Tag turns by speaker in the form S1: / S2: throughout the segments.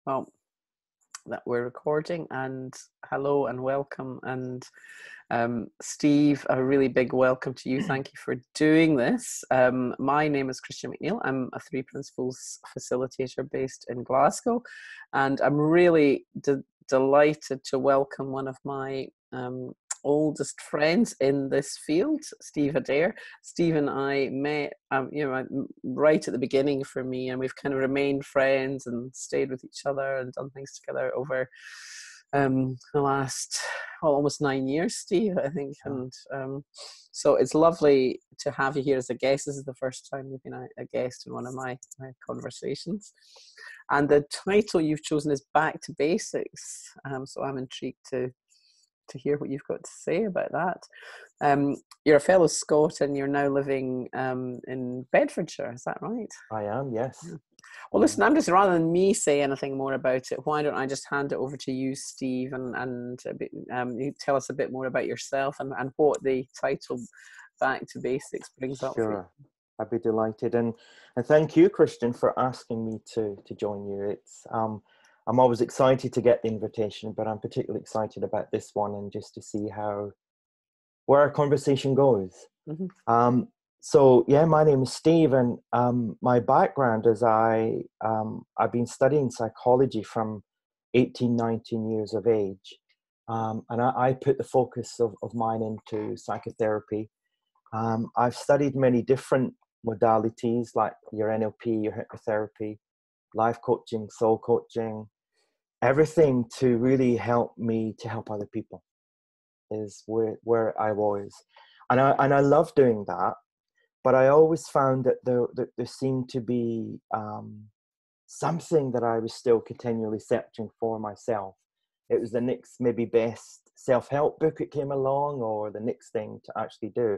S1: Well, that we're recording, and hello and welcome. And Steve, a really big welcome to you. Thank you for doing this. My name is Christian McNeill. I'm a Three Principles facilitator based in Glasgow, and I'm really delighted to welcome one of my oldest friends in this field, Steve Adair. Steve and I met, right at the beginning for me, and we've kind of remained friends and stayed with each other and done things together over the last almost 9 years, Steve, I think. And so it's lovely to have you here as a guest. This is the first time you've been a guest in one of my conversations. And the title you've chosen is Back to Basics. So I'm intrigued to hear what you've got to say about that. You're a fellow Scot and you're now living in Bedfordshire, is that right?
S2: I am, yes.
S1: Yeah. Well, listen, I'm just, rather than me say anything more about it, why don't I just hand it over to you, Steve, and you tell us a bit more about yourself and what the title Back to Basics brings up for you.
S2: I'd be delighted. And thank you, Christian, for asking me to join you. It's I'm always excited to get the invitation, but I'm particularly excited about this one and just to see where our conversation goes. Mm-hmm. So yeah, my name is Steve, and my background is I've been studying psychology from 18, 19 years of age. And I put the focus of mine into psychotherapy. I've studied many different modalities like your NLP, your hypnotherapy, life coaching, soul coaching, everything to really help me to help other people is where I was. And I love doing that, but I always found that there seemed to be something that I was still continually searching for myself. It was the next maybe best self-help book that came along, or the next thing to actually do.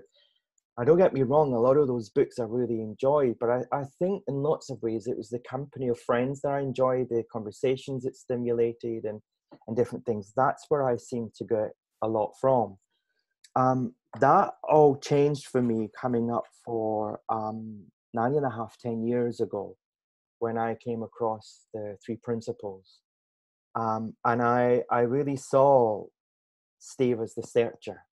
S2: I don't get me wrong, a lot of those books I really enjoyed, but I think in lots of ways it was the company of friends that I enjoyed, the conversations it stimulated and different things. That's where I seem to get a lot from. That all changed for me coming up for 9.5, 10 years ago when I came across the Three Principles. And I really saw Steve as the searcher.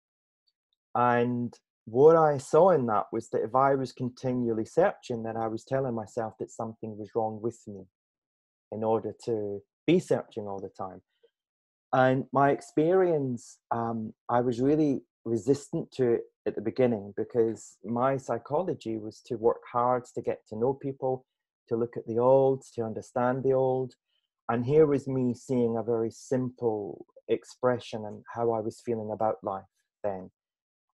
S2: And what I saw in that was that if I was continually searching, then I was telling myself that something was wrong with me in order to be searching all the time. And my experience, I was really resistant to it at the beginning because my psychology was to work hard to get to know people, to look at the old, to understand the old. And here was me seeing a very simple expression and how I was feeling about life then.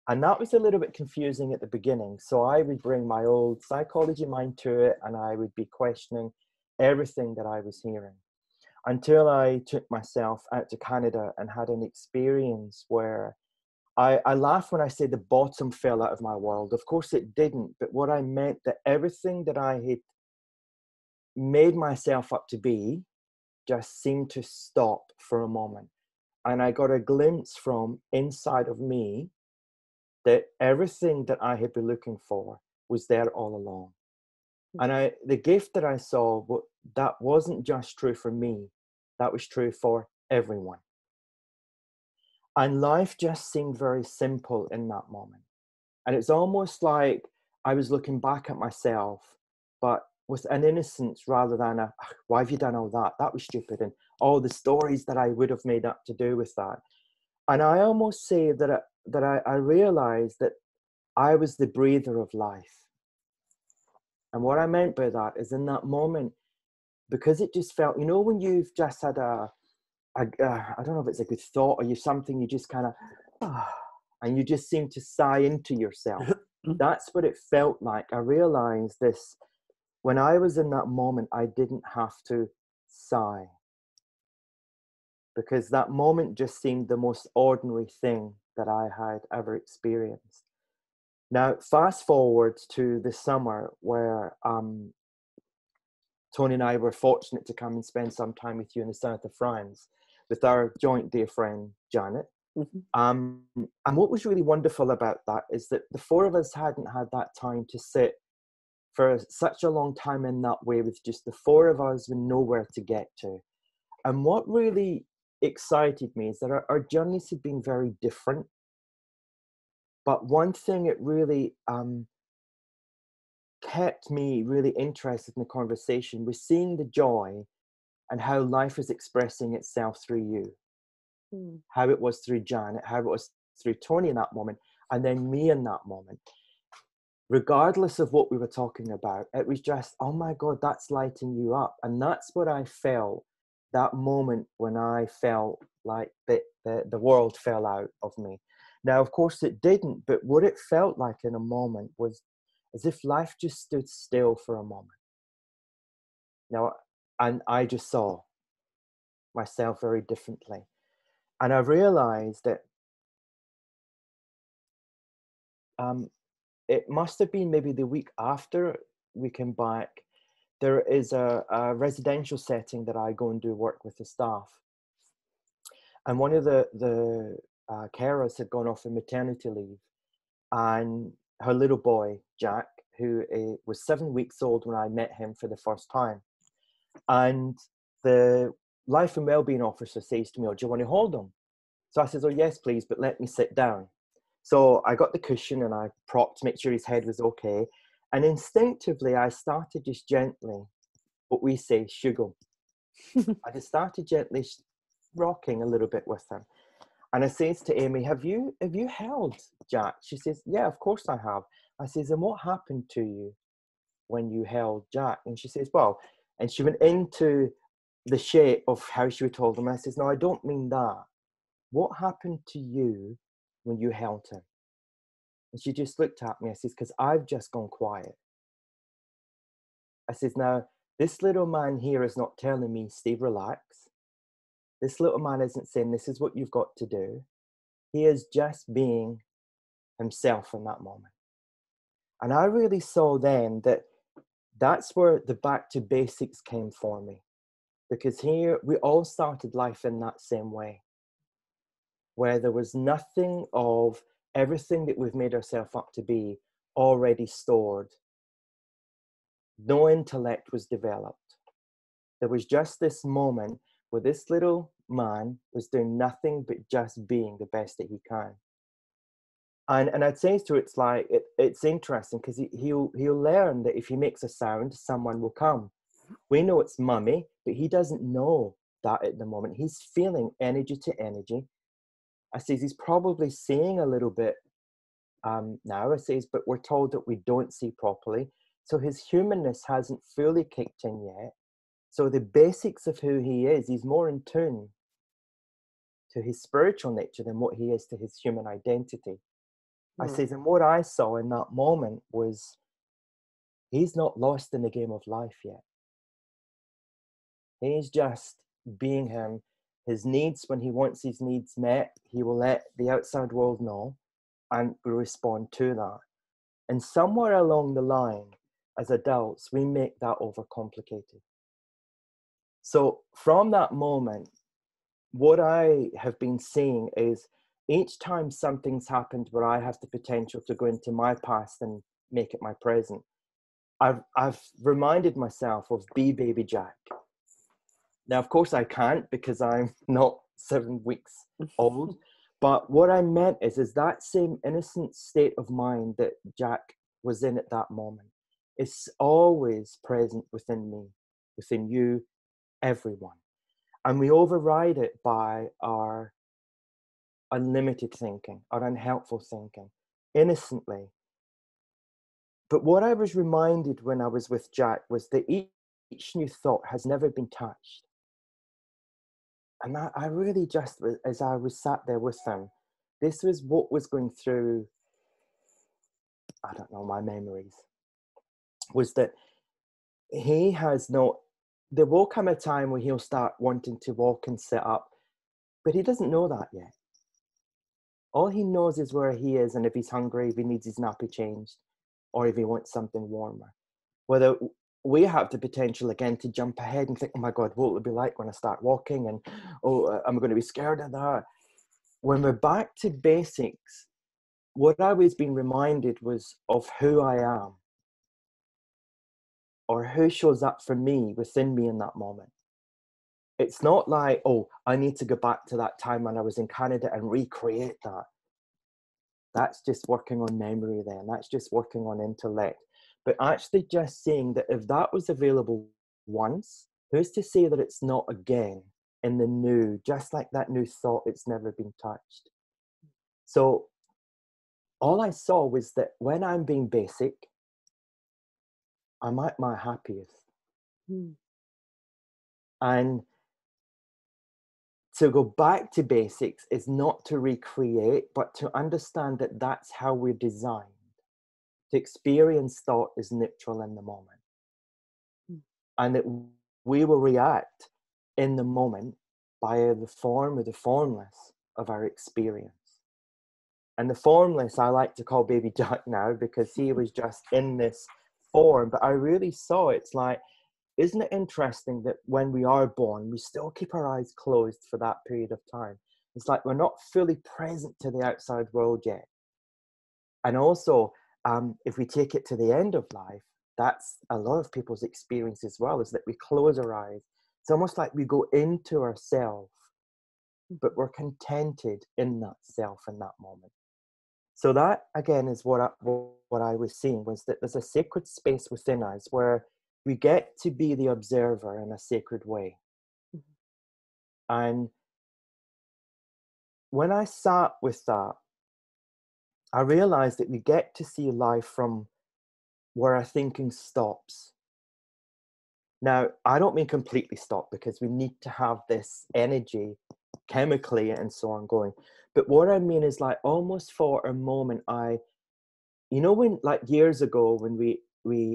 S2: And that was a little bit confusing at the beginning. So I would bring my old psychology mind to it and I would be questioning everything that I was hearing until I took myself out to Canada and had an experience where I laugh when I say the bottom fell out of my world. Of course it didn't, but what I meant that everything that I had made myself up to be just seemed to stop for a moment. And I got a glimpse from inside of me that everything that I had been looking for was there all along. And the gift that I saw, that wasn't just true for me, that was true for everyone. And life just seemed very simple in that moment. And it's almost like I was looking back at myself, but with an innocence rather than why have you done all that? That was stupid. And all the stories that I would have made up to do with that. And I almost say that I realized that I was the breather of life. And what I meant by that is in that moment, because it just felt, when you've just had I don't know if it's a good thought or something, you just kind of, and you just seem to sigh into yourself. That's what it felt like. I realized this, when I was in that moment, I didn't have to sigh. Because that moment just seemed the most ordinary thing that I had ever experienced. Now, fast forward to the summer where Tony and I were fortunate to come and spend some time with you in the south of France with our joint dear friend, Janet. Mm-hmm. And what was really wonderful about that is that the four of us hadn't had that time to sit for such a long time in that way with just the four of us with nowhere to get to. And what really excited me is that our journeys had been very different. But one thing it really kept me really interested in the conversation was seeing the joy and how life is expressing itself through you. How it was through Janet, how it was through Tony in that moment, and then me in that moment. Regardless of what we were talking about, it was just, oh my God, that's lighting you up. And that's what I felt that moment when I felt like the world fell out of me. Now, of course it didn't, but what it felt like in a moment was as if life just stood still for a moment. Now, and I just saw myself very differently. And I realized that it must have been maybe the week after we came back. There is a residential setting that I go and do work with the staff. And one of the carers had gone off on maternity leave. And her little boy, Jack, who was 7 weeks old when I met him for the first time. And the life and wellbeing officer says to me, oh, do you want to hold him? So I says, oh, yes, please, but let me sit down. So I got the cushion and I propped to make sure his head was okay. And instinctively, I started just gently, what we say, sugar. I just started gently rocking a little bit with him. And I says to Amy, have you held Jack? She says, yeah, of course I have. I says, and what happened to you when you held Jack? And she says, well, and she went into the shape of how she would hold him. I says, no, I don't mean that. What happened to you when you held him? And she just looked at me. I says, because I've just gone quiet. I says, now, this little man here is not telling me, Steve, relax. This little man isn't saying this is what you've got to do. He is just being himself in that moment. And I really saw then that that's where the back to basics came for me. Because here we all started life in that same way, where there was nothing of everything that we've made ourselves up to be already stored. No intellect was developed. There was just this moment where this little man was doing nothing but just being the best that he can. And I'd say to her, it's like, it's interesting because he'll learn that if he makes a sound, someone will come. We know it's mummy, but he doesn't know that at the moment. He's feeling energy to energy. I says, he's probably seeing a little bit now. I says, but we're told that we don't see properly. So his humanness hasn't fully kicked in yet. So the basics of who he is, he's more in tune to his spiritual nature than what he is to his human identity. I says, and what I saw in that moment was he's not lost in the game of life yet. He's just being him. His needs, when he wants his needs met, he will let the outside world know and respond to that. And somewhere along the line, as adults, we make that overcomplicated. So from that moment, what I have been seeing is each time something's happened where I have the potential to go into my past and make it my present, I've reminded myself of Baby Jack. Now, of course, I can't because I'm not 7 weeks old. But what I meant is that same innocent state of mind that Jack was in at that moment is always present within me, within you, everyone. And we override it by our unlimited thinking, our unhelpful thinking, innocently. But what I was reminded when I was with Jack was that each new thought has never been touched. And I really just, as I was sat there with him, this was what was going through, I don't know, my memories, was that he has no, there will come a time where he'll start wanting to walk and sit up, but he doesn't know that yet. All he knows is where he is and if he's hungry, if he needs his nappy changed, or if he wants something warmer. Whether we have the potential again to jump ahead and think, oh my God, what will it be like when I start walking? And, oh, I'm going to be scared of that. When we're back to basics, what I was being reminded was of who I am, or who shows up for me, within me in that moment. It's not like, oh, I need to go back to that time when I was in Canada and recreate that. That's just working on memory then. That's just working on intellect. But actually just saying that if that was available once, who's to say that it's not again in the new, just like that new thought, it's never been touched. So all I saw was that when I'm being basic, I'm at my happiest. And to go back to basics is not to recreate, but to understand that that's how we're designed. To experience thought is neutral in the moment. And that we will react in the moment by the form or the formless of our experience. And the formless I like to call baby Jack now, because he was just in this form. But I really saw it's like, isn't it interesting that when we are born, we still keep our eyes closed for that period of time? It's like we're not fully present to the outside world yet. And also, if we take it to the end of life, that's a lot of people's experience as well, is that we close our eyes. It's almost like we go into ourselves, but we're contented in that self in that moment. So that, again, is what I was seeing, was that there's a sacred space within us where we get to be the observer in a sacred way. And when I sat with that, I realized that we get to see life from where our thinking stops. Now, I don't mean completely stop, because we need to have this energy chemically and so on going. But what I mean is, like, almost for a moment, when, like, years ago when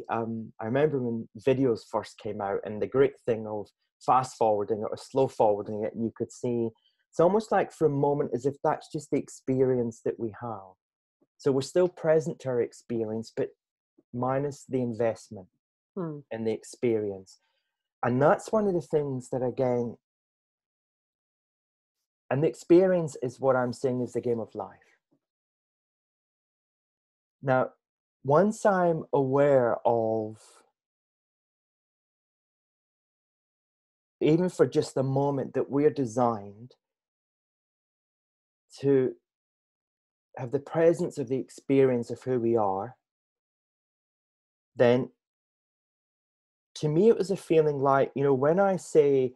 S2: I remember when videos first came out, and the great thing of fast forwarding it or slow forwarding it, and you could see, it's almost like for a moment as if that's just the experience that we have. So we're still present to our experience, but minus the investment in the experience. And that's one of the things that, again, and the experience is what I'm saying is the game of life. Now, once I'm aware of, even for just a moment, that we're designed to have the presence of the experience of who we are, then to me it was a feeling like, when I say,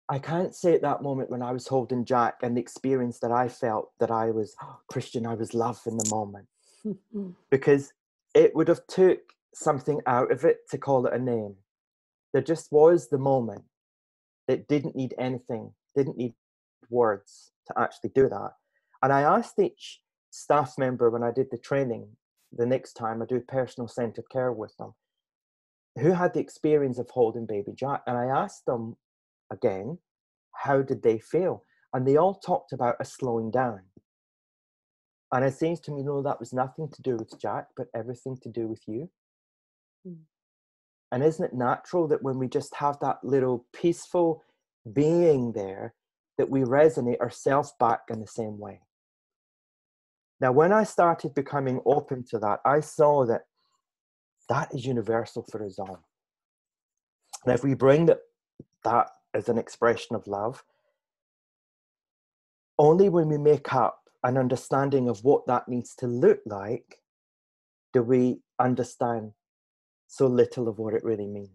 S2: I can't say at that moment when I was holding Jack and the experience that I felt that I was, Christian, I was love in the moment. Because it would have took something out of it to call it a name. There just was the moment that didn't need anything, didn't need words to actually do that. And I asked each staff member when I did the training, the next time I do personal centered care with them, who had the experience of holding baby Jack. And I asked them again, how did they feel? And they all talked about a slowing down. And it seems to me, no, that was nothing to do with Jack, but everything to do with you. And isn't it natural that when we just have that little peaceful being there, that we resonate ourselves back in the same way? Now, when I started becoming open to that, I saw that that is universal for us all. And if we bring that as an expression of love, only when we make up an understanding of what that needs to look like, do we understand so little of what it really means.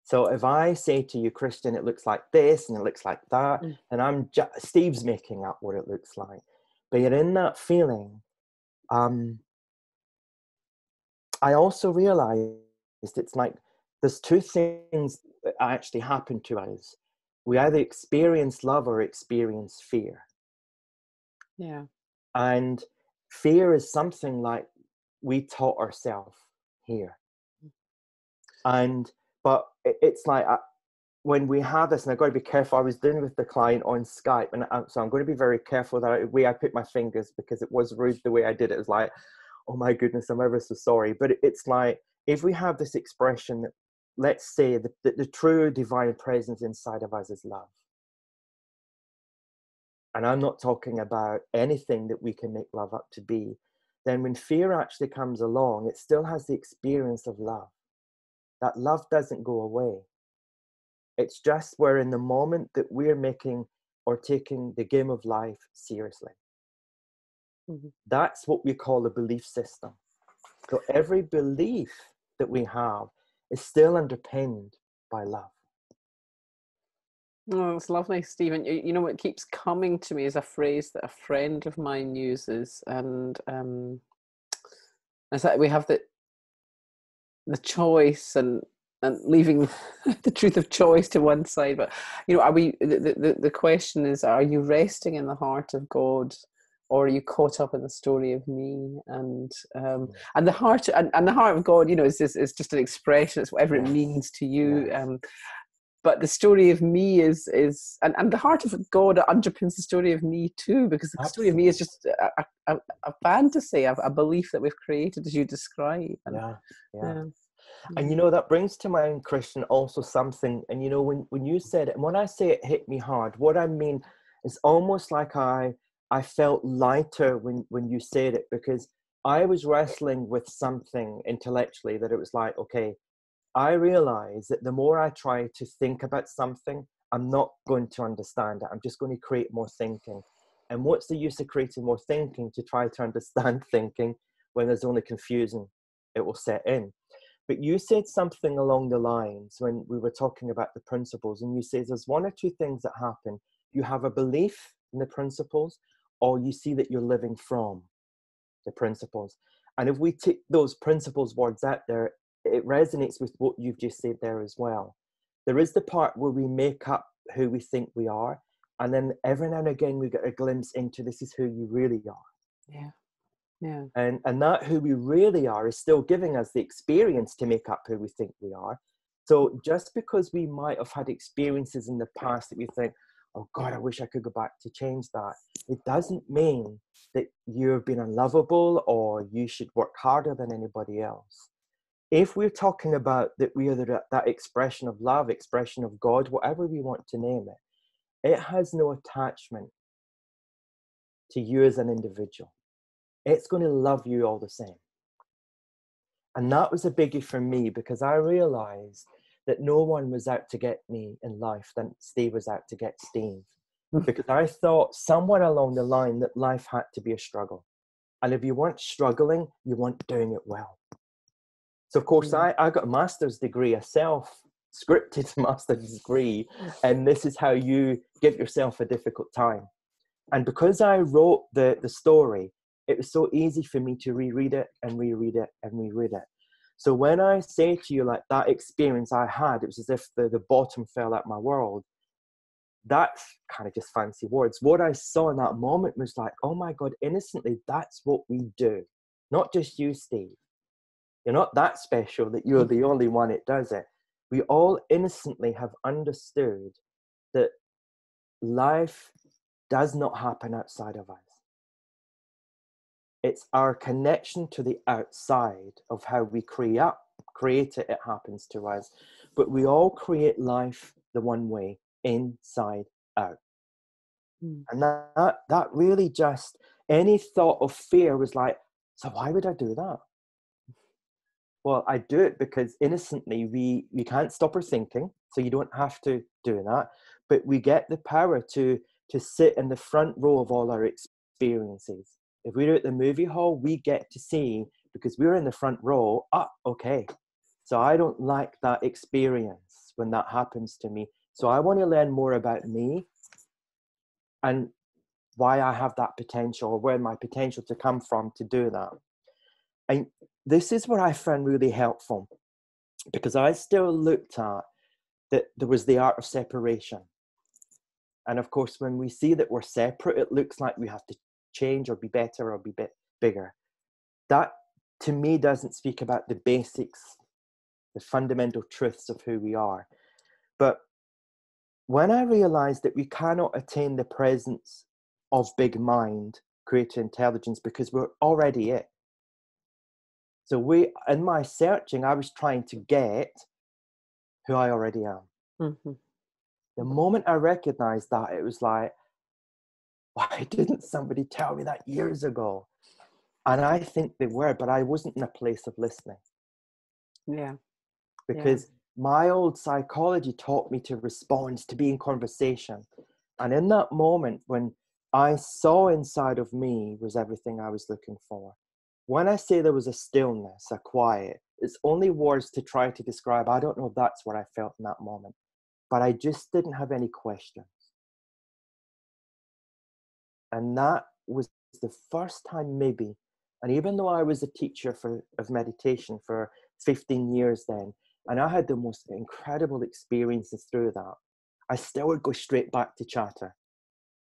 S2: So if I say to you, Christian, it looks like this and it looks like that, and Steve's making up what it looks like, but you're in that feeling, I also realized it's like there's two things that actually happen to us. We either experience love or experience fear.
S1: Yeah.
S2: And fear is something like we taught ourselves here. But it's like when we have this, and I've got to be careful. I was dealing with the client on Skype, and so I'm going to be very careful that the way I put my fingers, because it was rude the way I did it. It was like, oh my goodness, I'm ever so sorry. But it's like, if we have this expression that, let's say, the true divine presence inside of us is love. And I'm not talking about anything that we can make love up to be. Then when fear actually comes along, it still has the experience of love. that love doesn't go away. It's just we're in the moment that we're making or taking the game of life seriously.
S1: Mhm.
S2: That's what we call a belief system. So every belief that we have is still underpinned by love.
S1: Oh, it's lovely, Stephen. You know what keeps coming to me is a phrase that a friend of mine uses, and it's like we have the choice and leaving the truth of choice to one side. But you know, are we? The question is, are you resting in the heart of God, or are you caught up in the story of me? And the heart and the heart of God, you know, is just an expression. It's whatever it means to you.
S2: Yes.
S1: But the story of me is and the heart of God underpins the story of me too, because the story of me is just a fantasy, a belief that we've created, as you describe. And,
S2: yeah. And you know, that brings to mind, Christian, also something, and you know, when you said it, and when I say it hit me hard, what I mean is almost like I felt lighter when you said it, because I was wrestling with something intellectually that it was like, okay, I realize that the more I try to think about something, I'm not going to understand it. I'm just going to create more thinking. And what's the use of creating more thinking to try to understand thinking when there's only confusion? It will set in. But you said something along the lines when we were talking about the principles, and you said there's one or two things that happen. You have a belief in the principles, or you see that you're living from the principles. And if we take those principles words out there, it resonates with what you've just said there as well. There is the part where we make up who we think we are, and then every now and again we get a glimpse into this is who you really are.
S1: Yeah.
S2: And that who we really are is still giving us the experience to make up who we think we are. So just because we might have had experiences in the past that we think, oh God, I wish I could go back to change that, it doesn't mean that you've been unlovable or you should work harder than anybody else. If we're talking about that we are that expression of love, expression of God, whatever we want to name it, it has no attachment to you as an individual. It's going to love you all the same. And that was a biggie for me, because I realized that no one was out to get me in life than Steve was out to get Steve. Because I thought somewhere along the line that life had to be a struggle. And if you weren't struggling, you weren't doing it well. So of course, I got a master's degree, a self-scripted master's degree, and this is how you give yourself a difficult time. And because I wrote the story, it was so easy for me to reread it and reread it and reread it. So when I say to you, like, that experience I had, it was as if the bottom fell out my world. That's kind of just fancy words. What I saw in that moment was like, oh my God, innocently, that's what we do. Not just you, Steve. You're not that special that you're the only one that does it. We all innocently have understood that life does not happen outside of us. It's our connection to the outside of how we create it, it happens to us. But we all create life the one way, inside out. And that really just, any thought of fear was like, so why would I do that? Well, I do it because innocently we can't stop our thinking, so you don't have to do that. But we get the power to sit in the front row of all our experiences. If we're at the movie hall, we get to see, because we're in the front row, okay. So I don't like that experience when that happens to me. So I want to learn more about me and why I have that potential, or where my potential to come from to do that. And this is what I found really helpful, because I still looked at that there was the art of separation. And of course, when we see that we're separate, it looks like we have to change or be better or be bigger. That, to me, doesn't speak about the basics, the fundamental truths of who we are. But when I realized that we cannot attain the presence of big mind, creative intelligence, because we're already it. So in my searching, I was trying to get who I already am.
S1: Mm-hmm.
S2: The moment I recognized that, it was like, why didn't somebody tell me that years ago? And I think they were, but I wasn't in a place of listening.
S1: Yeah.
S2: because my old psychology taught me to respond, to be in conversation. And in that moment, when I saw inside of me was everything I was looking for. When I say there was a stillness, a quiet, it's only words to try to describe. I don't know if that's what I felt in that moment, but I just didn't have any questions. And that was the first time maybe, and even though I was a teacher of meditation for 15 years then, and I had the most incredible experiences through that, I still would go straight back to chatter,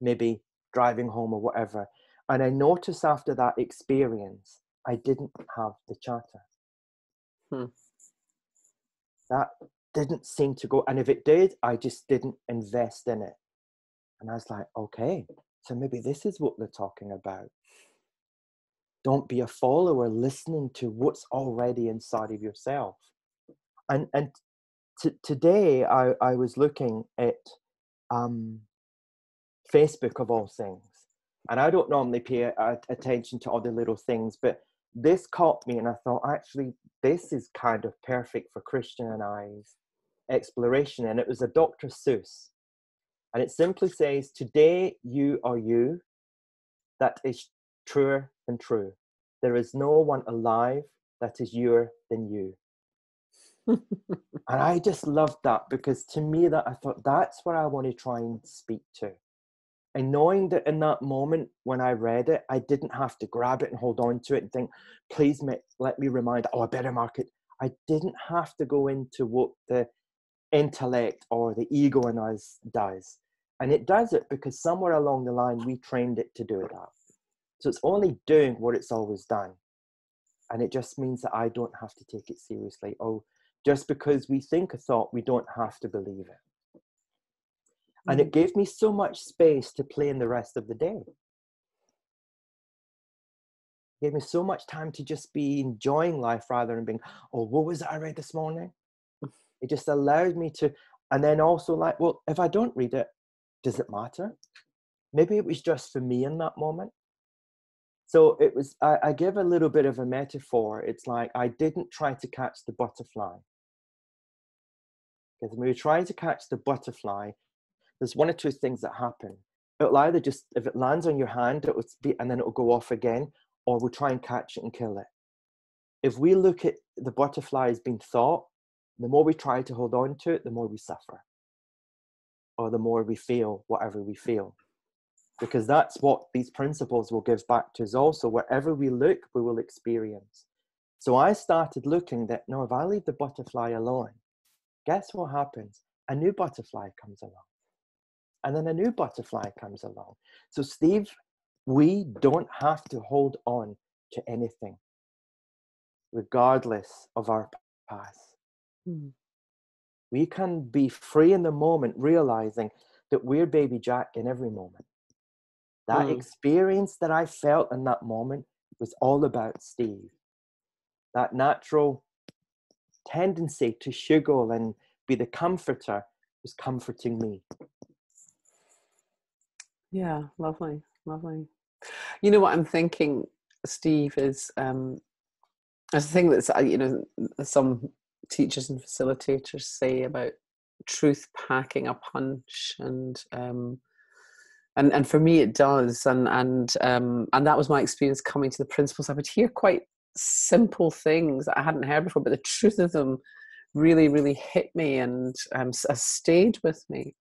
S2: maybe driving home or whatever. And I noticed after that experience, I didn't have the chatter. That didn't seem to go. And if it did, I just didn't invest in it. And I was like, okay, so maybe this is what they're talking about. Don't be a follower, listening to what's already inside of yourself. And today I was looking at Facebook of all things. And I don't normally pay attention to other little things, but this caught me and I thought, actually, this is kind of perfect for Christian and I's exploration. And it was a Dr. Seuss. And it simply says, today you are you. That is truer than true. There is no one alive that is youer than you. And I just loved that, because to me that I thought that's what I want to try and speak to. And knowing that in that moment when I read it, I didn't have to grab it and hold on to it and think, please let me remind, I better mark it. I didn't have to go into what the intellect or the ego in us does. And it does it because somewhere along the line, we trained it to do that. So it's only doing what it's always done. And it just means that I don't have to take it seriously. Oh, just because we think a thought, we don't have to believe it. And it gave me so much space to play in the rest of the day. It gave me so much time to just be enjoying life rather than being, oh, what was it I read this morning? It just allowed me to, and then also like, well, if I don't read it, does it matter? Maybe it was just for me in that moment. So it was, I give a little bit of a metaphor. It's like, I didn't try to catch the butterfly. Because when you're trying to catch the butterfly, there's one or two things that happen. It'll either just, if it lands on your hand, it will be, and then it'll go off again, or we'll try and catch it and kill it. If we look at the butterfly as being thought, the more we try to hold on to it, the more we suffer. Or the more we feel whatever we feel. Because that's what these principles will give back to us also. Wherever we look, we will experience. So I started looking that, no, if I leave the butterfly alone, guess what happens? A new butterfly comes along. And then a new butterfly comes along. So Steve, we don't have to hold on to anything, regardless of our past. We can be free in the moment, realizing that we're baby Jack in every moment. That experience that I felt in that moment was all about Steve. That natural tendency to sugar and be the comforter was comforting me.
S1: Yeah, lovely, lovely. You know what I'm thinking, Steve, is there's a thing that's, you know, some teachers and facilitators say about truth packing a punch, and for me it does, and that was my experience coming to the principles. I would hear quite simple things that I hadn't heard before, but the truth of them really, really hit me and stayed with me.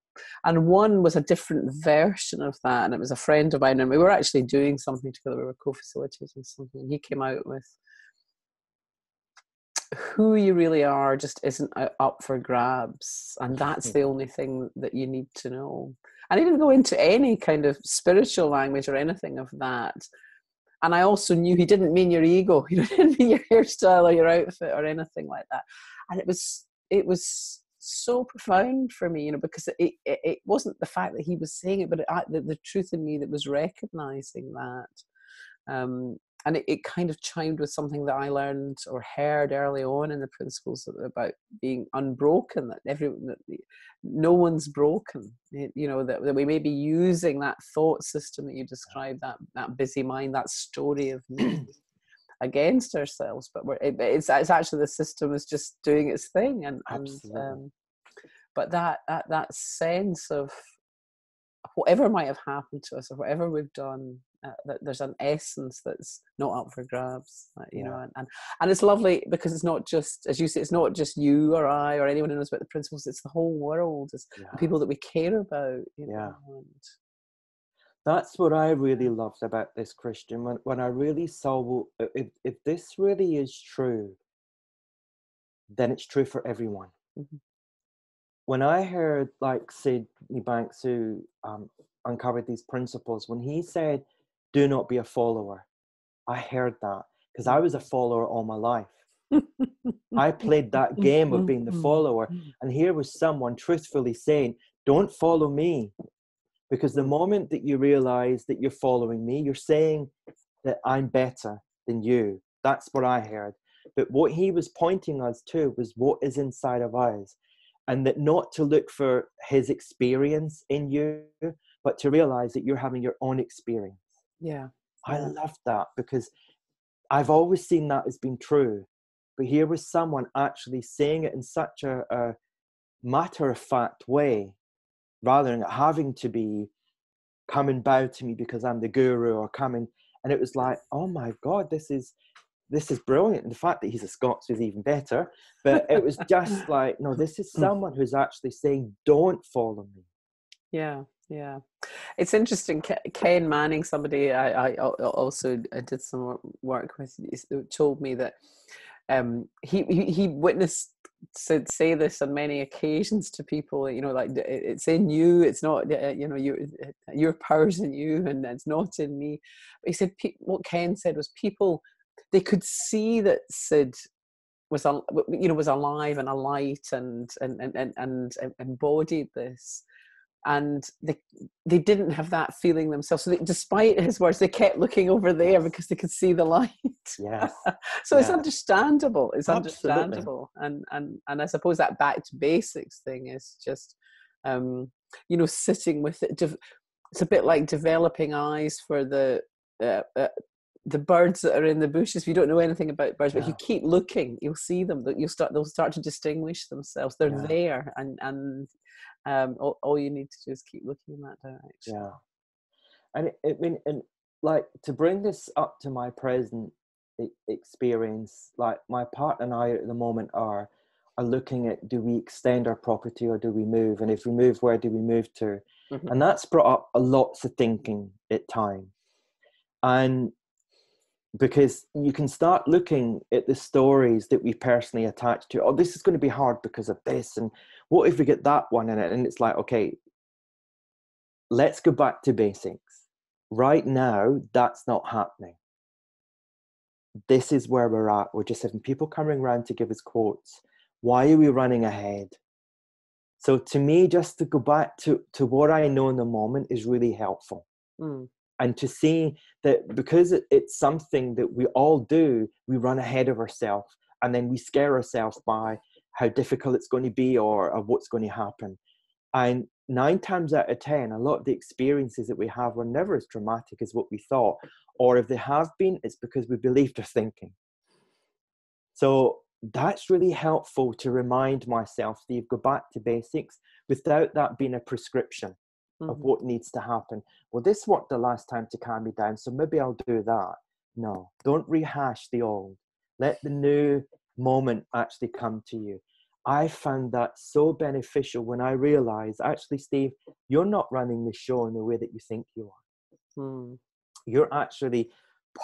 S1: And one was a different version of that, and it was a friend of mine, and we were actually doing something together. We were co-facilitating something, and he came out with, who you really are just isn't up for grabs, and that's the only thing that you need to know. And he didn't go into any kind of spiritual language or anything of that. And I also knew he didn't mean your ego. He didn't mean your hairstyle or your outfit or anything like that. And it was so profound for me, you know, because it wasn't the fact that he was saying it, but the truth in me that was recognizing that. And it kind of chimed with something that I learned or heard early on in the principles about being unbroken, that no one's broken, you know, that we may be using that thought system that you described, that busy mind, that story of me. against ourselves, but it's actually the system is just doing its thing,
S2: Absolutely.
S1: but that sense of whatever might have happened to us or whatever we've done, that there's an essence that's not up for grabs, you know, and it's lovely because it's not just, as you say, it's not just you or I or anyone who knows about the principles, it's the whole world, it's the people that we care about, you know. And
S2: that's what I really loved about this, Christian, when I really saw, well, if this really is true, then it's true for everyone.
S1: mm-hmm.
S2: When I heard, like, Sydney Banks, who uncovered these principles, when he said, do not be a follower, I heard that because I was a follower all my life. I played that game of being the follower. And here was someone truthfully saying, don't follow me. Because the moment that you realize that you're following me, you're saying that I'm better than you. That's what I heard. But what he was pointing us to was what is inside of us. And that not to look for his experience in you, but to realize that you're having your own experience.
S1: Yeah.
S2: I love that because I've always seen that as being true. But here was someone actually saying it in such a matter-of-fact way, rather than having to be, come and bow to me because I'm the guru, or come and it was like, oh my God, this is brilliant. And the fact that he's a Scots is even better. But it was just like, no, this is someone who's actually saying, don't follow me. Yeah.
S1: It's interesting. Ken Manning, somebody I also did some work with, told me that he witnessed say this on many occasions to people, you know, like, it's in you, it's not, you know, your power's in you and it's not in me. But he said what Ken said was people, they could see that Sid was, you know, was alive and a light and embodied this, and they didn't have that feeling themselves. So despite his words, they kept looking over there because they could see the light.
S2: Yes.
S1: So it's understandable. It's
S2: Absolutely.
S1: understandable. And I suppose that back to basics thing is just, you know, sitting with it. It's a bit like developing eyes for the birds that are in the bushes. If you don't know anything about birds, but if you keep looking, you'll see them. They'll start to distinguish themselves. They're there, and all you need to do is keep looking in that direction.
S2: And like, to bring this up to my present experience, like, my partner and I at the moment are looking at, do we extend our property or do we move? And if we move, where do we move to? Mm-hmm. And that's brought up lots of thinking at time. And because you can start looking at the stories that we personally attach to, oh, this is going to be hard because of this, and what if we get that one in it? And it's like, okay, let's go back to basics. Right now, that's not happening. This is where we're at. We're just having people coming around to give us quotes. Why are we running ahead? So to me, just to go back to what I know in the moment is really helpful. And to see that because it's something that we all do, we run ahead of ourselves, and then we scare ourselves by how difficult it's going to be or what's going to happen. And 9 times out of 10, a lot of the experiences that we have were never as dramatic as what we thought. Or if they have been, it's because we believed our thinking. So that's really helpful to remind myself, Steve, go back to basics without that being a prescription of what needs to happen. Well, this worked the last time to calm me down, so maybe I'll do that. No, don't rehash the old. Let the new moment actually come to you. I found that so beneficial when I realized, actually, Steve, you're not running the show in the way that you think you are. You're actually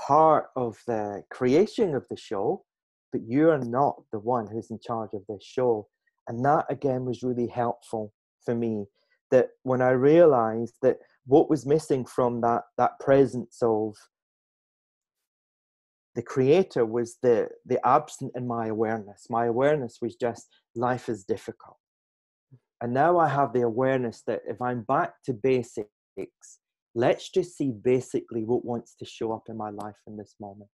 S2: part of the creation of the show, but you're not the one who's in charge of this show. And that, again, was really helpful for me. That when I realized that what was missing from that presence of the creator was the absent in my awareness. My awareness was just, life is difficult. And now I have the awareness that if I'm back to basics, let's just see basically what wants to show up in my life in this moment.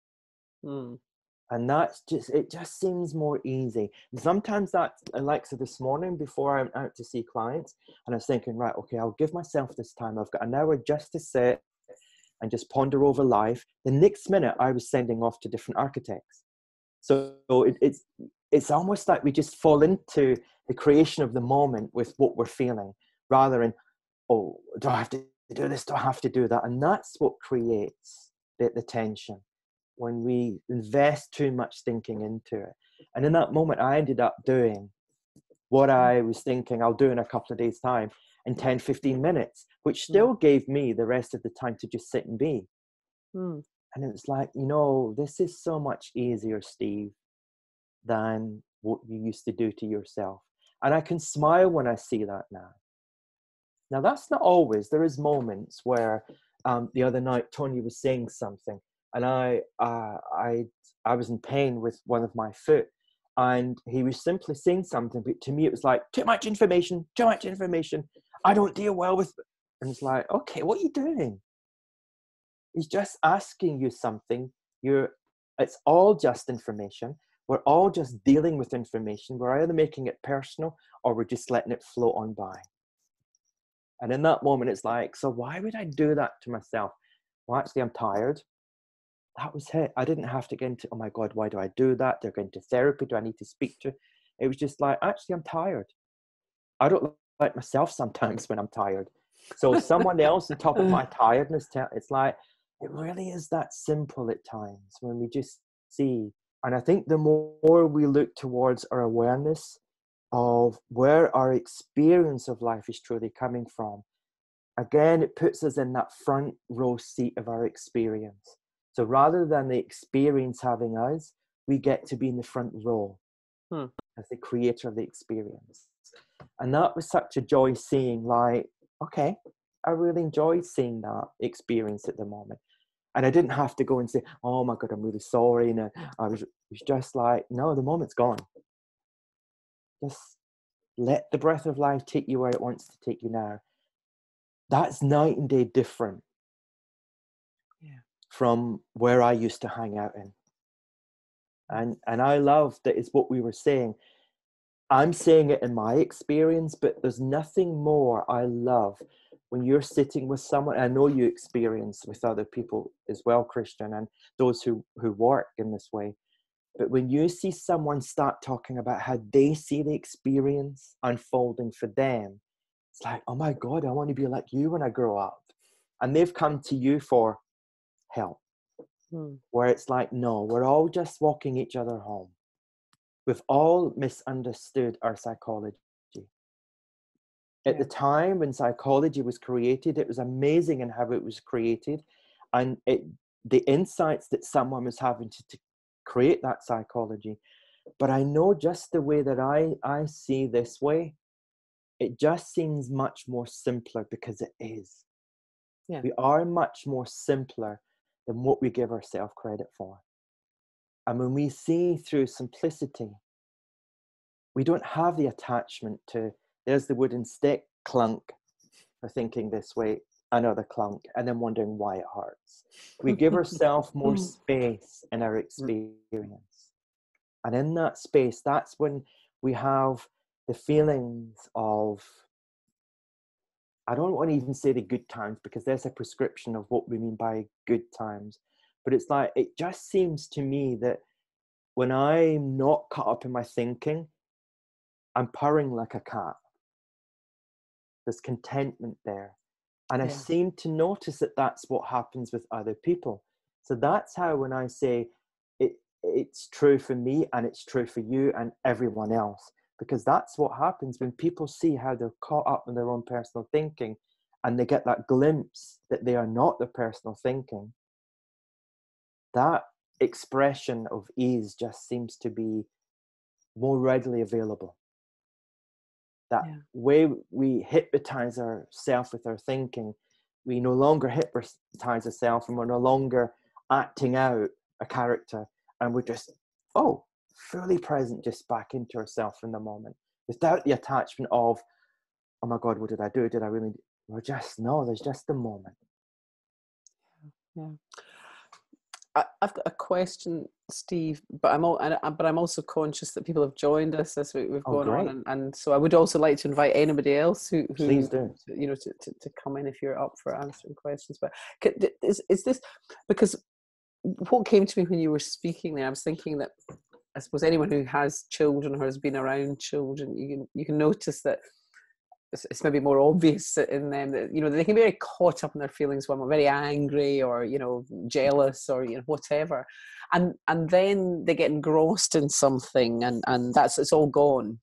S2: And it just seems more easy. And sometimes that's, like, so this morning before I'm out to see clients, and I was thinking, right, okay, I'll give myself this time. I've got an hour just to sit, and just ponder over life, the next minute I was sending off to different architects. So it's almost like we just fall into the creation of the moment with what we're feeling, rather than, oh, do I have to do this? Do I have to do that? And that's what creates the tension, when we invest too much thinking into it. And in that moment, I ended up doing what I was thinking I'll do in a couple of days' time in 10, 15 minutes, which still gave me the rest of the time to just sit and be.
S1: Mm.
S2: And it's like, you know, this is so much easier, Steve, than what you used to do to yourself. And I can smile when I see that now. Now, that's not always. There is moments where the other night, Tony was saying something, and I was in pain with one of my foot, and he was simply saying something, but to me it was like, too much information, I don't deal well with. And it's like, okay, what are you doing? He's just asking you something. It's all just information. We're all just dealing with information. We're either making it personal or we're just letting it float on by. And in that moment, it's like, so why would I do that to myself? Well, actually, I'm tired. That was it. I didn't have to get into, oh my God, why do I do that? They're going to therapy. Do I need to speak to? It was just like, actually, I'm tired. I don't like myself sometimes when I'm tired. So someone else on top of my tiredness, it's like, it really is that simple at times when we just see. And I think the more we look towards our awareness of where our experience of life is truly coming from, again, it puts us in that front row seat of our experience. So rather than the experience having us, we get to be in the front row as the creator of the experience. And that was such a joy seeing, like, okay, I really enjoyed seeing that experience at the moment. And I didn't have to go and say, oh my God, I'm really sorry. And I was just like, no, the moment's gone. Just let the breath of life take you where it wants to take you now. That's night and day different from where I used to hang out in. And I love that it's what we were saying. I'm saying it in my experience, but there's nothing more I love when you're sitting with someone. I know you experience with other people as well, Christian, and those who work in this way. But when you see someone start talking about how they see the experience unfolding for them, it's like, oh my God, I want to be like you when I grow up. And they've come to you for help. Where it's like, no, we're all just walking each other home. We've all misunderstood our psychology. At the time when psychology was created, it was amazing in how it was created. And the insights that someone was having to create that psychology. But I know just the way that I see this way, it just seems much more simpler because it is. Yeah. We are much more simpler than what we give ourselves credit for. And when we see through simplicity, we don't have the attachment to, there's the wooden stick, clunk, for thinking this way, another clunk, and then wondering why it hurts. We give ourselves more space in our experience. And in that space, that's when we have the feelings of, I don't want to even say the good times, because there's a prescription of what we mean by good times. But it's like, it just seems to me that when I'm not caught up in my thinking, I'm purring like a cat. There's contentment there. And I seem to notice that that's what happens with other people. So that's how, when I say it's true for me and it's true for you and everyone else, because that's what happens when people see how they're caught up in their own personal thinking and they get that glimpse that they are not their personal thinking. That expression of ease just seems to be more readily available. That way we hypnotize ourselves with our thinking, we no longer hypnotize ourselves, and we're no longer acting out a character, and we're just, fully present, just back into ourselves in the moment, without the attachment of, oh my God, what did I do? Did I really? We're just, no, there's just the moment.
S1: Yeah. I've got a question, Steve, but I'm also conscious that people have joined us as we've
S2: Oh,
S1: gone on,
S2: great.
S1: and so I would also like to invite anybody else who
S2: Please do.
S1: you know to come in if you're up for answering questions. But is this because what came to me when you were speaking there? I was thinking that I suppose anyone who has children or has been around children, you can notice that it's maybe more obvious in them that, you know, they can be very caught up in their feelings when we're very angry or, you know, jealous or, you know, whatever, and then they get engrossed in something, and that's, it's all gone.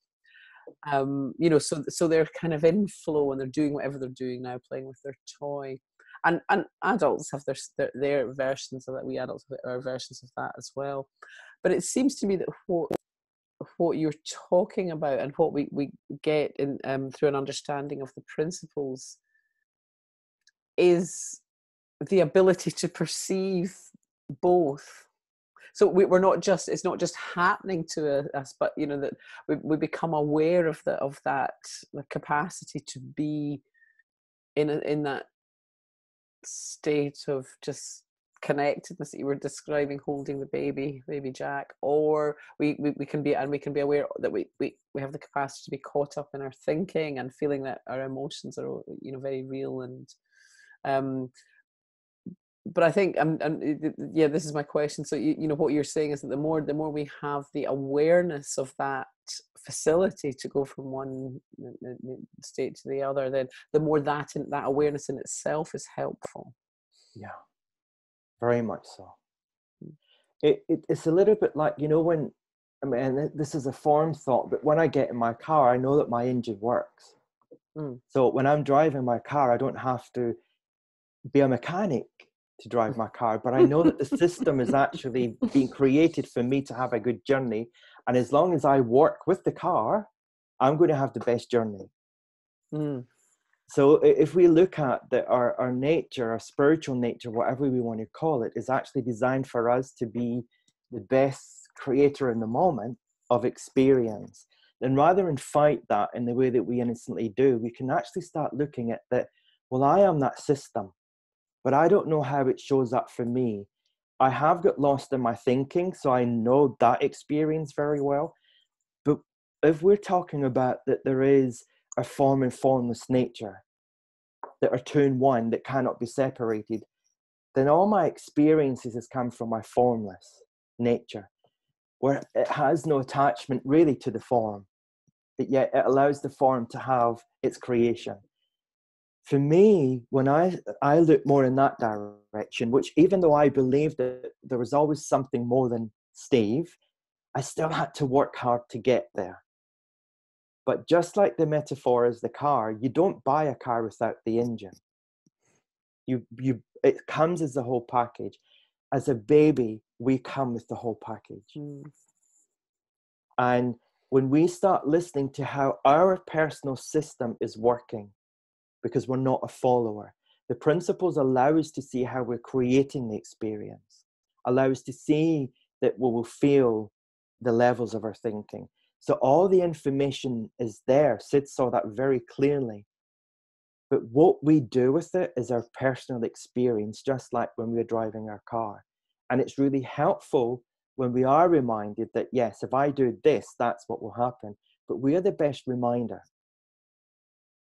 S1: You know, so they're kind of in flow and they're doing whatever they're doing now, playing with their toy, and adults have their versions of that. We adults have our versions of that as well. But it seems to me that what you're talking about and what we get in through an understanding of the principles is the ability to perceive both. So we're not just, it's not just happening to us, but you know that we become aware of that the capacity to be in that state of just connectedness that you were describing, holding the baby Jack, or we can be, and we can be aware that we have the capacity to be caught up in our thinking and feeling that our emotions are, you know, very real. And but I think yeah, this is my question. So you know what you're saying is that the more we have the awareness of that facility to go from one state to the other, then the more that awareness in itself is helpful.
S2: Yeah, very much so. It's a little bit like, you know, when, I mean, this is a foreign thought, but when I get in my car, I know that my engine works. So when I'm driving my car, I don't have to be a mechanic to drive my car, but I know that the system is actually being created for me to have a good journey. And as long as I work with the car, I'm going to have the best journey. So if we look at our nature, our spiritual nature, whatever we want to call it, is actually designed for us to be the best creator in the moment of experience. Then rather than fight that in the way that we innocently do, we can actually start looking at that, well, I am that system, but I don't know how it shows up for me. I have got lost in my thinking, so I know that experience very well. But if we're talking about that there is a form and formless nature that are two in one, that cannot be separated, then all my experiences has come from my formless nature, where it has no attachment really to the form, but yet it allows the form to have its creation. For me, when I look more in that direction, which even though I believed that there was always something more than Steve, I still had to work hard to get there. But just like the metaphor is the car, you don't buy a car without the engine. It comes as the whole package. As a baby, we come with the whole package. And when we start listening to how our personal system is working, because we're not a follower, the principles allow us to see how we're creating the experience, allow us to see that we will feel the levels of our thinking. So all the information is there. Sid saw that very clearly. But what we do with it is our personal experience, just like when we're driving our car. And it's really helpful when we are reminded that, yes, if I do this, that's what will happen. But we are the best reminder,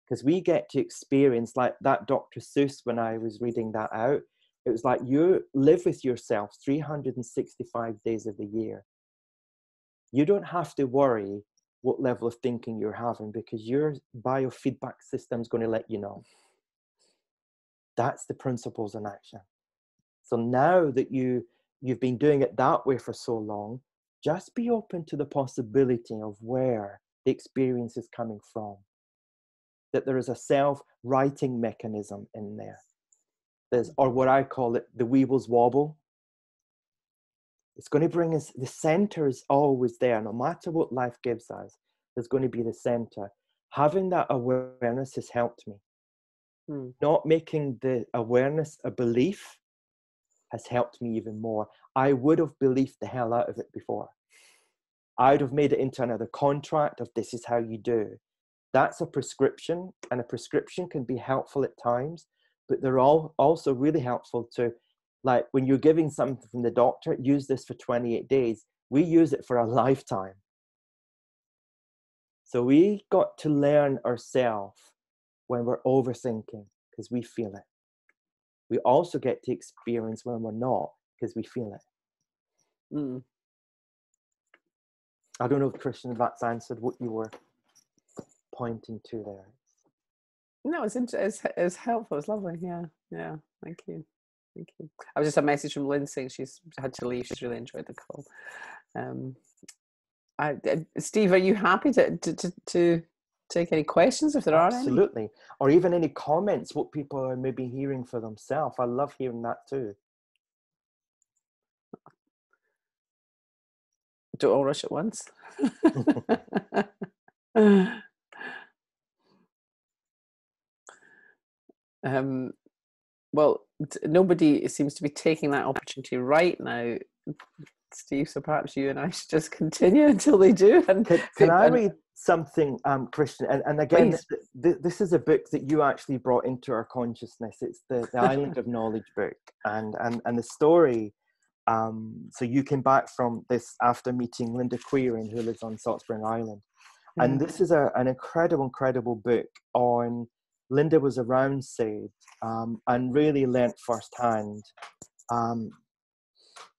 S2: because we get to experience, like that Dr. Seuss, when I was reading that out, it was like you live with yourself 365 days of the year. You don't have to worry what level of thinking you're having, because your biofeedback system is going to let you know. That's the principles in action. So now that you've been doing it that way for so long, just be open to the possibility of where the experience is coming from. That there is a self-writing mechanism in there. There's, or what I call it, the Weebles wobble. It's going to bring us, the center is always there. No matter what life gives us, there's going to be the center. Having that awareness has helped me. Not making the awareness a belief has helped me even more. I would have believed the hell out of it before. I'd have made it into another contract of this is how you do. That's a prescription, and a prescription can be helpful at times, but they're all also really helpful to Like when you're giving something from the doctor, use this for 28 days. We use it for a lifetime. So we got to learn ourselves when we're overthinking, because we feel it. We also get to experience when we're not, because we feel it.
S1: Mm.
S2: I don't know if, Christian, if that's answered what you were pointing to there.
S1: No, it's helpful. It's lovely. Yeah, yeah. Thank you. Thank you. I was just a message from Lynn saying she's had to leave. She's really enjoyed the call. Steve, are you happy to take any questions if there are any?
S2: Absolutely. Or even any comments, what people are maybe hearing for themselves. I love hearing that too.
S1: Don't all rush at once. Well, nobody seems to be taking that opportunity right now, Steve, so perhaps you and I should just continue until they do. And
S2: can I read something, Christian? And again, this is a book that you actually brought into our consciousness. It's the Island of Knowledge book. And the story, so you came back from this after meeting Linda Queering, who lives on Salt Spring Island. Yeah. And this is an incredible book on, Linda was around SAID and really learnt firsthand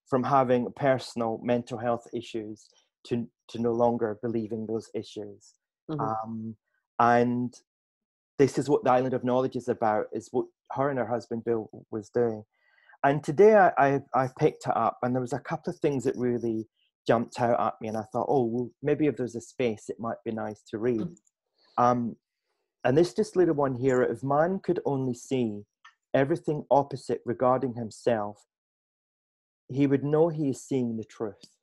S2: from having personal mental health issues to no longer believing those issues. Mm-hmm. And this is what the Island of Knowledge is about, is what her and her husband Bill was doing. And today I picked it up, and there was a couple of things that really jumped out at me, and I thought, oh, well, maybe if there's a space, it might be nice to read. Mm-hmm. And this just little one here: if man could only see everything opposite regarding himself, he would know he is seeing the truth.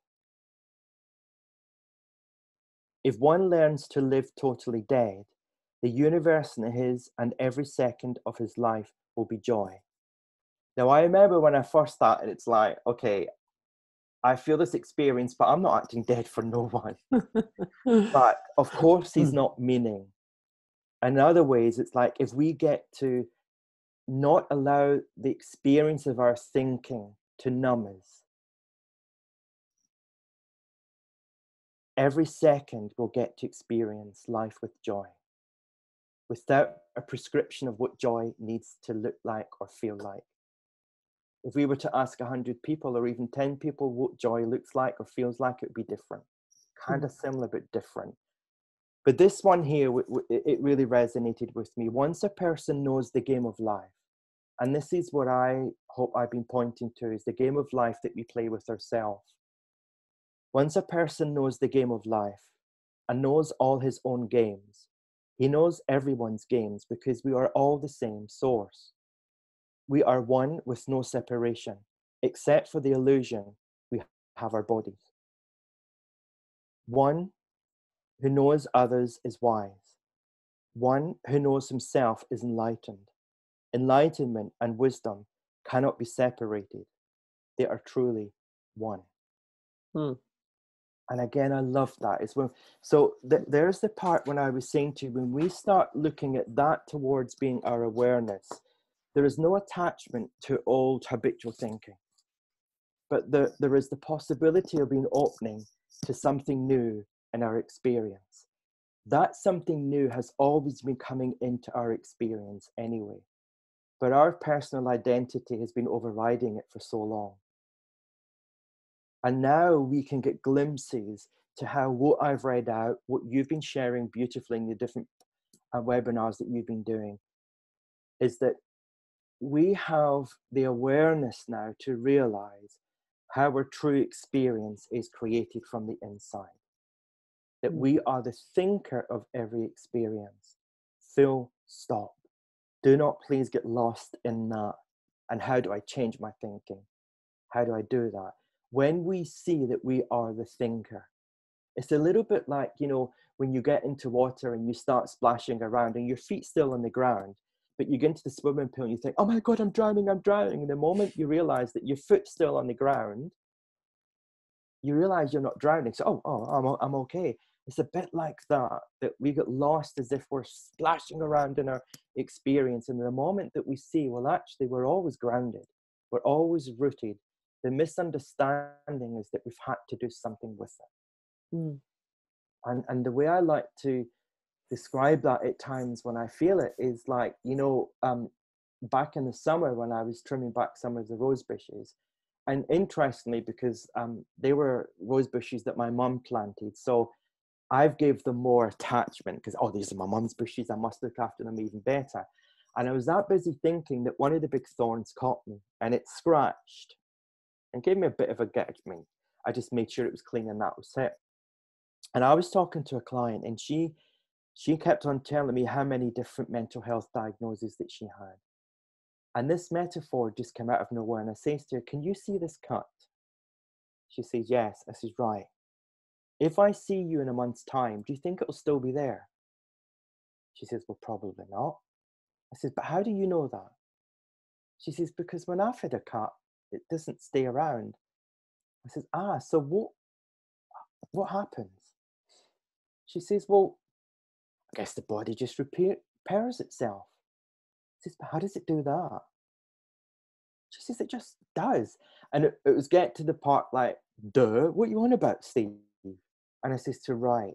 S2: If one learns to live totally dead, the universe in his and every second of his life will be joy. Now, I remember when I first started, it's like, okay, I feel this experience, but I'm not acting dead for no one. But of course, he's not meaning. And in other ways, it's like, if we get to not allow the experience of our thinking to numb us, every second we'll get to experience life with joy, without a prescription of what joy needs to look like or feel like. If we were to ask 100 people or even 10 people what joy looks like or feels like, it would be different. Kind of similar, but different. But this one here, it really resonated with me. Once a person knows the game of life, and this is what I hope I've been pointing to, is the game of life that we play with ourselves. Once a person knows the game of life and knows all his own games, he knows everyone's games, because we are all the same source. We are one with no separation, except for the illusion we have our bodies. One who knows others is wise. One who knows himself is enlightened. Enlightenment and wisdom cannot be separated. They are truly one. And again, I love that. There's the part when I was saying to you, when we start looking at that towards being our awareness, there is no attachment to old habitual thinking, but there is the possibility of being opening to something new in our experience. That something new has always been coming into our experience anyway, but our personal identity has been overriding it for so long. And now we can get glimpses to how what I've read out, what you've been sharing beautifully in the different webinars that you've been doing, is that we have the awareness now to realize how our true experience is created from the inside. That we are the thinker of every experience. Full stop. Do not please get lost in that. And how do I change my thinking? How do I do that? When we see that we are the thinker, it's a little bit like, when you get into water and you start splashing around and your feet's still on the ground, but you get into the swimming pool and you think, oh my God, I'm drowning. And the moment you realize that your foot's still on the ground, you realize you're not drowning. So, I'm okay. It's a bit like that we get lost as if we're splashing around in our experience. And the moment that we see, well, actually, we're always grounded. we're always rooted. The misunderstanding is that we've had to do something with it.
S1: Mm.
S2: And the way I like to describe that at times when I feel it is like, back in the summer when I was trimming back some of the rose bushes, and interestingly, because they were rose bushes that my mum planted, so I've gave them more attachment because, oh, these are my mum's bushes, I must look after them even better. And I was that busy thinking that one of the big thorns caught me and it scratched and gave me a bit of a get me. I just made sure it was clean and that was it. And I was talking to a client and she kept on telling me how many different mental health diagnoses that she had. And this metaphor just came out of nowhere. And I says to her, can you see this cut? She says, yes. I says, right. If I see you in a month's time, do you think it'll still be there? She says, well, probably not. I says, but how do you know that? She says, because when I've had a cut, it doesn't stay around. I says, so what happens? She says, well, I guess the body just repairs itself. I says, but how does it do that? She says, it just does. And it was get to the part like, duh, what are you on about, Steve? And I says to right,